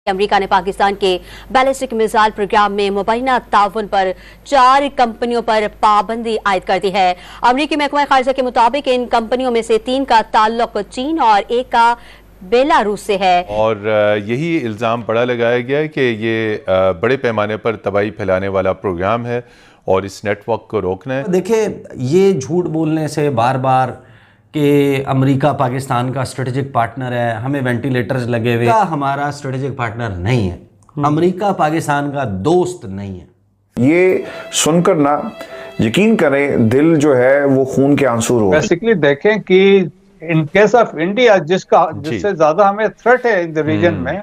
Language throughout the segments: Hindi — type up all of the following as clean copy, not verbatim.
अमेरिका ने पाकिस्तान के बैलिस्टिक मिसाइल प्रोग्राम में मुबैना ताउन पर 4 कंपनियों पर पाबंदी आयद कर दी है। अमेरिकी महकमा खारजा के मुताबिक इन कंपनियों में से 3 का ताल्लुक चीन और 1 का बेलारूस से है। और यही इल्ज़ाम बड़ा लगाया गया है कि ये बड़े पैमाने पर तबाही फैलाने वाला प्रोग्राम है और इस नेटवर्क को रोकना है। देखिए, ये झूठ बोलने से बार बार कि अमेरिका पाकिस्तान का स्ट्रेटेजिक पार्टनर है, हमें वेंटिलेटर्स लगे हुए, हमारा स्ट्रेटेजिक पार्टनर नहीं है। अमेरिका पाकिस्तान का दोस्त नहीं है। ये सुनकर ना यकीन करें, दिल जो है वो खून के आंसू रो। बेसिकली देखें कि इन केस ऑफ इंडिया जिससे ज्यादा हमें थ्रेट है इन द रीजन में,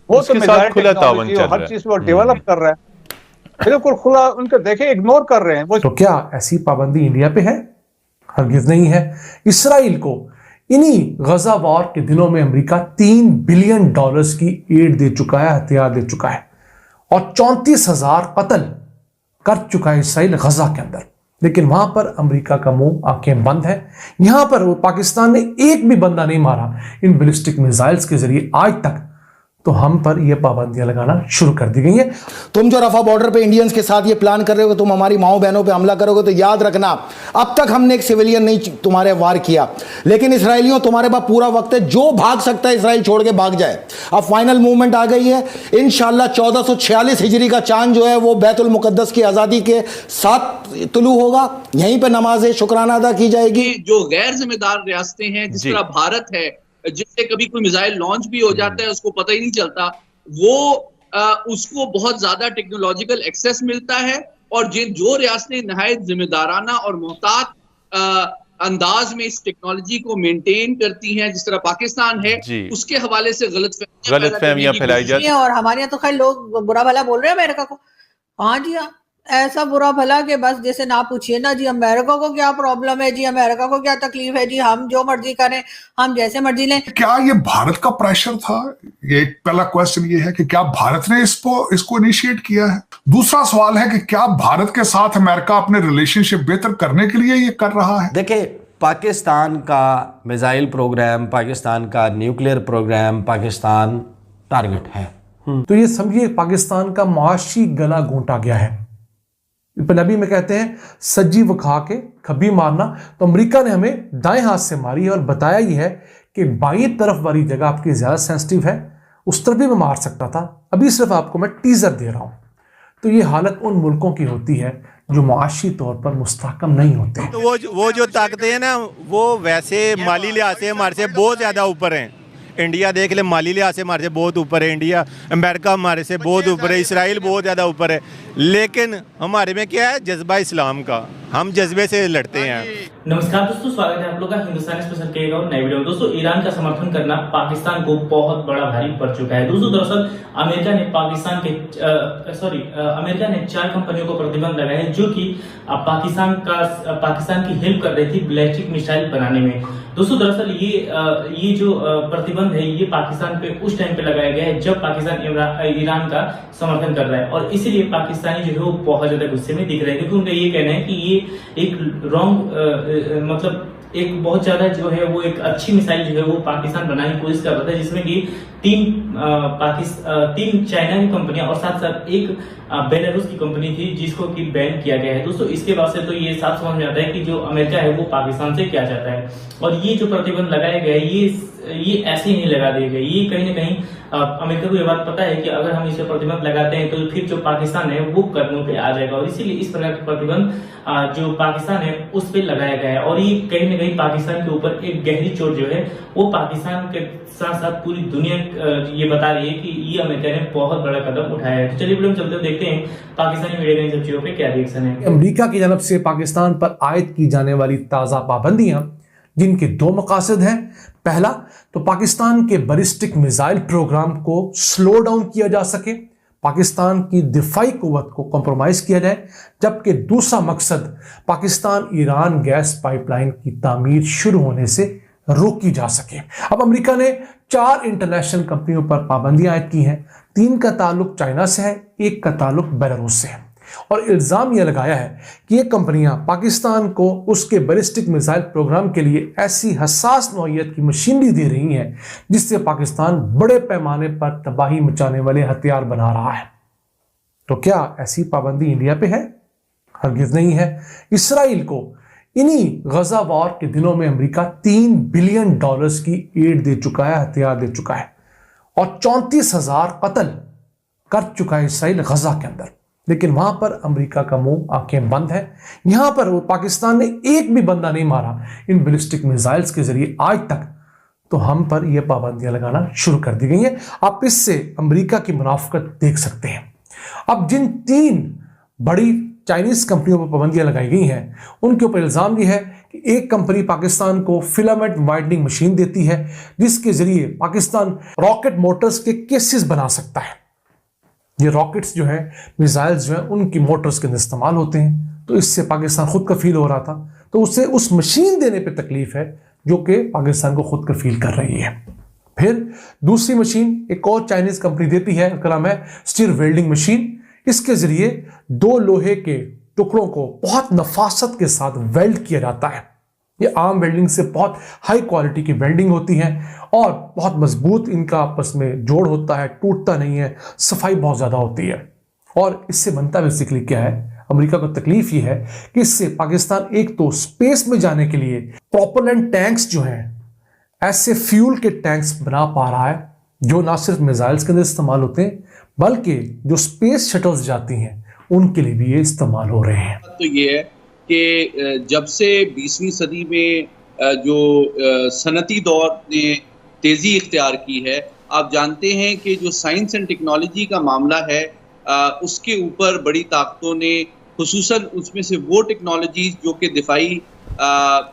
वो तो मिसाइल खुला तावन चल रहा है, हर चीज वो डेवलप कर रहा है, बिल्कुल खुला। उनके देखें इग्नोर कर रहे हैं वो। तो क्या ऐसी पाबंदी इंडिया पे है? हरगिज़ नहीं है। इसराइल को इन्हीं गजा वॉर के दिनों में अमेरिका $3 बिलियन की एड दे चुका है, हथियार दे चुका है और 34,000 कत्ल कर चुका है इसराइल गजा के अंदर। लेकिन वहां पर अमेरिका का मुंह आंखें बंद है। यहां पर पाकिस्तान ने एक भी बंदा नहीं मारा इन बैलिस्टिक मिसाइल्स के जरिए आज तक, तो हम पर यह पाबंदियां लगाना शुरू कर दी गई है। तुम जो रफा बॉर्डर पे इंडियंस के साथ ये प्लान कर रहे हो, तुम हमारी माओ बहनों पे हमला करोगे, तो याद रखना अब तक हमने एक सिविलियन नहीं तुम्हारे वार किया, लेकिन इसराइलियों तुम्हारे पास पूरा वक्त है, जो भाग सकता है इसराइल छोड़ के भाग जाए। अब फाइनल मूवमेंट आ गई है। इंशाल्लाह 1446 हिजरी का चांद जो है वो बैतुल मुकद्दस की आजादी के साथ तुलू होगा, यहीं पर नमाज शुक्राना अदा की जाएगी। जो गैर जिम्मेदार रियासतें हैं, जिस तरह भारत है, जिससे कभी कोई मिसाइल लॉन्च भी हो जाता है उसको पता ही नहीं चलता, वो उसको बहुत ज्यादा टेक्नोलॉजिकल एक्सेस मिलता है, और जो रियासतें नहायत जिम्मेदाराना और मोहतात अंदाज में इस टेक्नोलॉजी को मेंटेन करती हैं, जिस तरह पाकिस्तान है, उसके हवाले से गलतफहमियां फैलाई जाती हैं। और हमारे यहाँ तो खैर लोग बुरा भला बोल रहे हैं अमेरिका को। हाँ जी, हाँ, ऐसा बुरा भला कि बस जैसे ना पूछिए ना जी, अमेरिका को क्या प्रॉब्लम है जी, अमेरिका को क्या तकलीफ है जी, हम जो मर्जी करें, हम जैसे मर्जी लें। क्या ये भारत का प्रेशर था? ये पहला क्वेश्चन ये है कि क्या भारत ने इसको इनिशिएट किया है। दूसरा सवाल है कि क्या भारत के साथ अमेरिका अपने रिलेशनशिप बेहतर करने के लिए ये कर रहा है? देखिए, पाकिस्तान का मिसाइल प्रोग्राम, पाकिस्तान का न्यूक्लियर प्रोग्राम, पाकिस्तान टारगेट है। तो ये समझिए पाकिस्तान का मुआशी गला घोंटा गया है। पंजाबी में कहते हैं सज्जी वखा के खब्बी मारना। तो अमेरिका ने हमें दाएं हाथ से मारी है और बताया ही है कि बाईं तरफ वाली जगह आपकी ज्यादा सेंसिटिव है, उस तरफ भी मैं मार सकता था। अभी सिर्फ आपको मैं टीजर दे रहा हूं। तो ये हालत उन मुल्कों की होती है जो मुआशी तौर पर मुस्तहकम नहीं होते। तो वो जो ताकतें हैं ना, वो वैसे माली लिहाज से हमारे से बहुत ज़्यादा ऊपर हैं। इंडिया देख ले, माली लिहाज से हमारे से बहुत ऊपर है इंडिया, अमेरिका हमारे से बहुत ऊपर है, इसराइल बहुत ज़्यादा ऊपर है। लेकिन हमारे में क्या है, जज्बा इस्लाम का, हम जज्बे से लड़ते हैं। नमस्कार दोस्तों, स्वागत है आप लोग का हिंदुस्तान स्पेशल के एक और नए वीडियो में। दोस्तों, ईरान का समर्थन करना पाकिस्तान को बहुत बड़ा भारी पड़ चुका है। दोस्तों, दरअसल अमेरिका ने अमेरिका ने 4 कंपनियों को प्रतिबंध लगाया है जो कि पाकिस्तान की हेल्प कर रही थी बैलिस्टिक मिसाइल बनाने में। दोस्तों, दरअसल ये जो प्रतिबंध है, ये पाकिस्तान पे उस टाइम पे लगाया गया है जब पाकिस्तान ईरान का समर्थन कर रहा है, और इसीलिए पाकिस्तानी जो है वो बहुत ज्यादा गुस्से में दिख रहे हैं, क्योंकि उनका ये कहना है कि ये एक रॉन्ग मतलब एक बहुत ज्यादा जो है वो एक अच्छी मिसाइल जो है वो पाकिस्तान बनाने की कोशिश कर रहा था, जिसमें कि 3 चाइना की कंपनियां और साथ साथ एक बेलारूस की कंपनी थी जिसको कि बैन किया गया है। दोस्तों, इसके बाद से तो ये साफ समझ में आता है कि जो अमेरिका है वो पाकिस्तान से क्या चाहता है, और ये जो प्रतिबंध लगाया गया है ये ऐसे ही नहीं लगा दिए गए। ये कहीं ना कहीं अमेरिका को ये बात पता है कि अगर हम इसे प्रतिबंध लगाते हैं तो फिर जो पाकिस्तान है वो कदमों पे आ जाएगा, और इसीलिए इस प्रकार का प्रतिबंध जो पाकिस्तान है उस पर लगाया गया है। और ये कहीं ना कहीं पाकिस्तान के ऊपर एक गहरी चोट जो है वो पाकिस्तान के साथ साथ पूरी दुनिया ये बता रही है कि ये अमेरिका ने बहुत बड़ा कदम उठाया है। तो चलिए वीडियो में चलते हुए देखते हैं पाकिस्तानी मीडिया के इन सब चीजों पे क्या रिएक्शन है। अमेरिका की जानब से पाकिस्तान पर आयद की जाने वाली ताजा पाबंदियां, जिनके 2 मकासद हैं। पहला तो पाकिस्तान के बैलिस्टिक मिसाइल प्रोग्राम को स्लो डाउन किया जा सके, पाकिस्तान की दिफाई कुव्वत को कॉम्प्रोमाइज किया जाए, जबकि दूसरा मकसद पाकिस्तान ईरान गैस पाइपलाइन की तामीर शुरू होने से रोकी जा सके। अब अमेरिका ने 4 इंटरनेशनल कंपनियों पर पाबंदियां आयद की हैं। 3 का ताल्लुक चाइना से है, 1 का ताल्लुक बेलारूस से है। और इल्ज़ाम यह लगाया है कि ये कंपनियां पाकिस्तान को उसके बैलिस्टिक मिसाइल प्रोग्राम के लिए ऐसी हसास नौइयत की मशीनरी दे रही हैं जिससे पाकिस्तान बड़े पैमाने पर तबाही मचाने वाले हथियार बना रहा है। तो क्या ऐसी पाबंदी इंडिया पे है? हरगिज़ नहीं है। इसराइल को इन्हीं गजा वॉर के दिनों में अमेरिका $3 बिलियन की एड दे चुका है, हथियार दे चुका है, और 34,000 कत्ल कर चुका है इसराइल गजा के अंदर। लेकिन वहां पर अमेरिका का मुंह आंखें बंद है। यहां पर पाकिस्तान ने एक भी बंदा नहीं मारा इन बैलिस्टिक मिसाइल्स के जरिए आज तक। तो हम पर यह पाबंदियां लगाना शुरू कर दी गई हैं। आप इससे अमेरिका की मुनाफकत देख सकते हैं। अब जिन 3 बड़ी चाइनीज कंपनियों पर पाबंदियां लगाई गई हैं उनके ऊपर इल्जाम यह है कि एक कंपनी पाकिस्तान को फिलामेंट वाइडनिंग मशीन देती है जिसके जरिए पाकिस्तान रॉकेट मोटर्स के केसेस बना सकता है। ये रॉकेट्स जो है, मिसाइल्स जो है, उनकी मोटर्स के अंदर इस्तेमाल होते हैं। तो इससे पाकिस्तान खुद कफील हो रहा था, तो उसे उस मशीन देने पे तकलीफ है जो कि पाकिस्तान को खुद कफील कर रही है। फिर दूसरी मशीन एक और चाइनीज कंपनी देती है, उसका नाम है स्टील वेल्डिंग मशीन। इसके जरिए 2 लोहे के टुकड़ों को बहुत नफासत के साथ वेल्ड किया जाता है। ये आम वेल्डिंग से बहुत हाई क्वालिटी की वेल्डिंग होती है और बहुत मजबूत इनका आपस में जोड़ होता है, टूटता नहीं है, सफाई बहुत ज़्यादा होती है। और इससे बनता बेसिकली क्या है, अमेरिका को तकलीफ ये है कि इससे पाकिस्तान एक तो स्पेस में जाने के लिए प्रोपेलेंट टैंक्स जो हैं, ऐसे फ्यूल के टैंक्स बना पा रहा है जो ना सिर्फ मिसाइल्स के अंदर इस्तेमाल होते हैं बल्कि जो स्पेस शटल्स जाती हैं उनके लिए भी ये इस्तेमाल हो रहे हैं। तो ये है कि जब से 20वीं सदी में जो सनती दौर ने तेज़ी इख्तियार की है, आप जानते हैं कि जो साइंस एंड टेक्नोलॉजी का मामला है उसके ऊपर बड़ी ताकतों ने, खुसूसन उसमें से वो टेक्नोलॉजीज जो कि दिफाई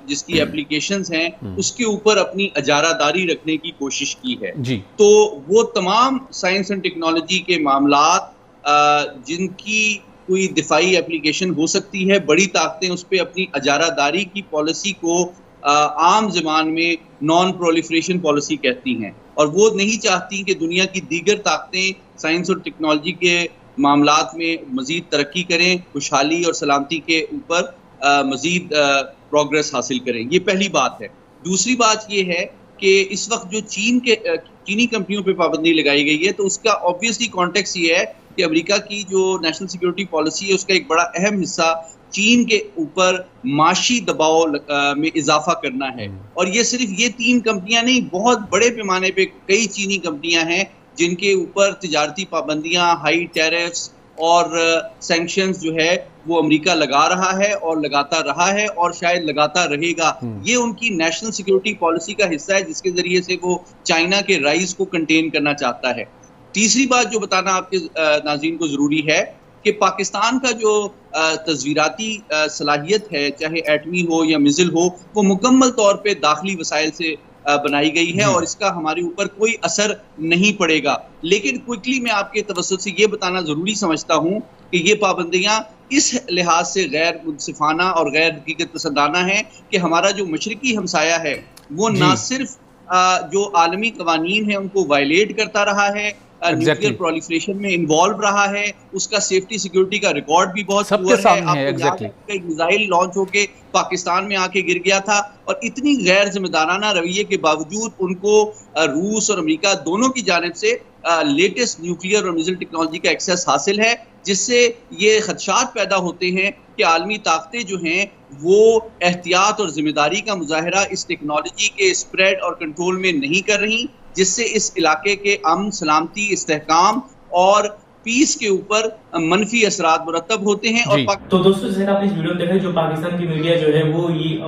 जिसकी एप्लीकेशंस हैं उसके ऊपर अपनी अजारादारी रखने की कोशिश की है जी। तो वो तमाम साइंस एंड टेक्नोलॉजी के मामलात जिनकी कोई दिफाई एप्लीकेशन हो सकती है, बड़ी ताकतें उस पर अपनी अजारादारी की पॉलिसी को आम ज़बान में नॉन प्रोलिफरेशन पॉलिसी कहती हैं, और वो नहीं चाहती कि दुनिया की दीगर ताकतें साइंस और टेक्नोलॉजी के मामलात में मज़ीद तरक्की करें, खुशहाली और सलामती के ऊपर मज़ीद प्रोग्रेस हासिल करें। ये पहली बात है। दूसरी बात ये है कि इस वक्त जो चीनी कंपनियों पे पाबंदी लगाई गई है, तो उसका ऑब्वियसली कॉन्टेक्स्ट ये है कि अमेरिका की जो नेशनल सिक्योरिटी पॉलिसी है उसका एक बड़ा अहम हिस्सा चीन के ऊपर माशी दबाव में इजाफा करना है। और ये सिर्फ ये 3 कंपनियां नहीं, बहुत बड़े पैमाने पे कई चीनी कंपनियां हैं जिनके ऊपर तिजारती पाबंदियां, हाई टैरिफ्स और सैंक्शंस जो है वो अमेरिका लगा रहा है और लगाता रहा है और शायद लगाता रहेगा। ये उनकी नेशनल सिक्योरिटी पॉलिसी का हिस्सा है जिसके जरिए से वो चाइना के राइज को कंटेन करना चाहता है। तीसरी बात जो बताना आपके नाज़रीन को ज़रूरी है कि पाकिस्तान का जो तस्वीराती सलाहियत है, चाहे एटमी हो या मिज़िल हो, वो मुकम्मल तौर पे दाखिली वसाइल से बनाई गई है और इसका हमारे ऊपर कोई असर नहीं पड़ेगा। लेकिन क्विकली मैं आपके तवज्जुह से ये बताना ज़रूरी समझता हूँ कि ये पाबंदियाँ इस लिहाज से गैर मुनसिफाना और गैर हकीकत पसंदाना है कि हमारा जो मशरकी हमसाया है वो ना सिर्फ जो आलमी कवानीन है उनको वायलेट करता रहा है, न्यूक्लियर प्रोलिफरेशन में इन्वॉल्व रहा है, उसका सेफ्टी सिक्योरिटी का रिकॉर्ड भी बहुत पुअर है। आपको एक मिसाइल लॉन्च होके पाकिस्तान में आके गिर गया था और इतनी गैर जिम्मेदाराना रवैये के बावजूद उनको रूस और अमेरिका दोनों की जानिब से लेटेस्ट न्यूक्लियर और मिसाइल टेक्नोलॉजी का एक्सेस हासिल है, जिससे ये खदशात पैदा होते हैं कि आलमी ताकतें जो हैं वो एहतियात और जिम्मेदारी का मुजाहरा इस टेक्नोलॉजी के स्प्रेड और कंट्रोल में नहीं कर रही, जिससे इस इलाके के अमन, सलामती, इस्तेहकाम और पीस के ऊपर मनफी असरात मुरतब होते हैं। और तो दोस्तों, जैसे आपने इस वीडियो में देखा, जो पाकिस्तान की मीडिया जो है वो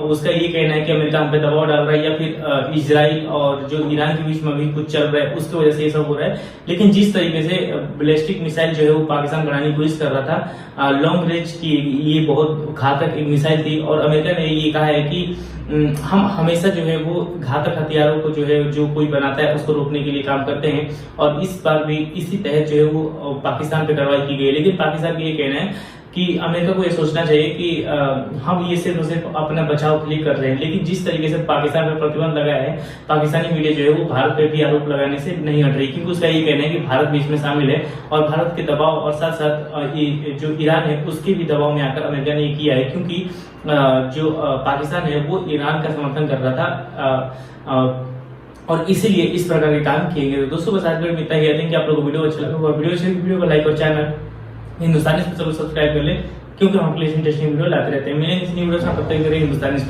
उसका ये कहना है कि अमेरिका हम पे दबाव डाल रहा है या फिर इजराइल और जो ईरान के बीच में अभी कुछ चल रहा है उसकी वजह से ये सब हो रहा है। लेकिन जिस तरीके से बैलिस्टिक मिसाइल जो है वो पाकिस्तान बनाने की कोशिश कर रहा था, लॉन्ग रेंज की ये बहुत घातक एक मिसाइल थी और अमेरिका ने ये कहा है कि हम हमेशा जो है वो घातक हथियारों को जो है जो कोई बनाता है उसको रोकने के लिए काम करते हैं और इस बार भी इसी तहत जो है वो पाकिस्तान पे कार्रवाई की गई। लेकिन पाकिस्तान का ये कहना है कि अमेरिका को ये सोचना चाहिए कि हम ये सिर्फ अपना बचाव के लिए कर रहे हैं, लेकिन जिस तरीके से पाकिस्तान पर प्रतिबंध लगाया है, पाकिस्तानी मीडिया जो है वो भारत पे भी आरोप लगाने से नहीं हट रही, क्योंकि उसका ये कहना है कि भारत भी इसमें शामिल है और भारत के दबाव और साथ साथ जो ईरान है उसके भी दबाव में आकर अमेरिका ने ये किया है, क्योंकि जो पाकिस्तान है वो ईरान का समर्थन कर रहा था और इसीलिए इस प्रकार के काम किए गए। दोस्तों बस आज इतना ही है कि आप लोगों को वीडियो अच्छा लगा, वीडियो को लाइक और चैनल हिंदुस्तानी स्पेशल सब्सक्राइब कर ले, क्योंकि हम आपके लिए इंटरेस्टिंग वीडियो लाते रहते हैं। मिलेंगे इस वीडियो से, तब तक हिंदुस्तानी स्पेशल।